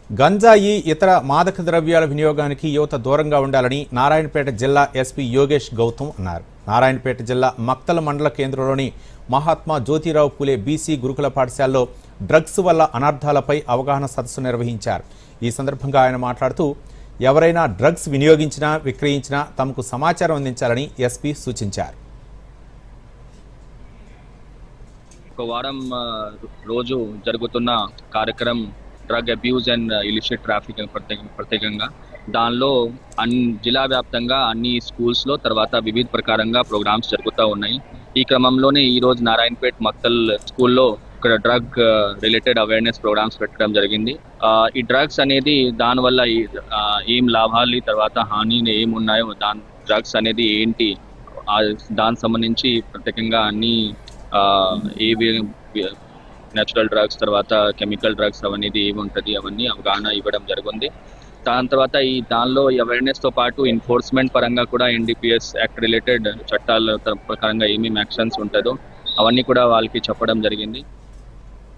గంజాయి ఇతర మాదక ద్రవ్యాల వినియోగానికి యువత దూరంగా ఉండాలని నారాయణపేట జిల్లా ఎస్పీ యోగేష్ గౌతమ్ అన్నారు. నారాయణపేట జిల్లా మక్తల మండల కేంద్రంలోని మహాత్మా జ్యోతిరావు పూలే బీసీ గురుకుల పాఠశాలలో డ్రగ్స్ వల్ల అనర్థాలపై అవగాహన సదస్సు నిర్వహించారు. ఈ సందర్భంగా ఆయన మాట్లాడుతూ ఎవరైనా డ్రగ్స్ వినియోగించినా విక్రయించినా తమకు సమాచారం అందించాలని ఎస్పీ సూచించారు. ఒక వారం రోజు జరుగుతున్న కార్యక్రమం drug abuse and illicit trafficking ప్రత్యేకంగా దానిలో జిల్లా వ్యాప్తంగా అన్ని స్కూల్స్లో తర్వాత వివిధ ప్రకారంగా ప్రోగ్రామ్స్ జరుగుతూ ఉన్నాయి. ఈ క్రమంలోనే ఈరోజు నారాయణపేట్ మక్తల్ స్కూల్లో ఇక్కడ డ్రగ్ రిలేటెడ్ అవేర్నెస్ ప్రోగ్రామ్స్ పెట్టడం జరిగింది. ఈ డ్రగ్స్ అనేది దానివల్ల ఏం లాభాలు తర్వాత హాని ఏమున్నాయో దాని డ్రగ్స్ అనేది ఏంటి దానికి సంబంధించి ప్రత్యేకంగా అన్ని ఏవి నేచురల్ డ్రగ్స్ తర్వాత కెమికల్ డ్రగ్స్ అనేది ఏమి ఉంటుంది అవన్నీ అవగాహన ఇవ్వడం జరిగింది. దాని తర్వాత దానిలో అవేర్నెస్తో పాటు ఎన్ఫోర్స్మెంట్ పరంగా కూడా ఎన్డీపీఎస్ యాక్ట్ రిలేటెడ్ చట్టాల ప్రకారంగా ఏమేమి యాక్షన్స్ ఉంటుందో అవన్నీ కూడా వాళ్ళకి చెప్పడం జరిగింది.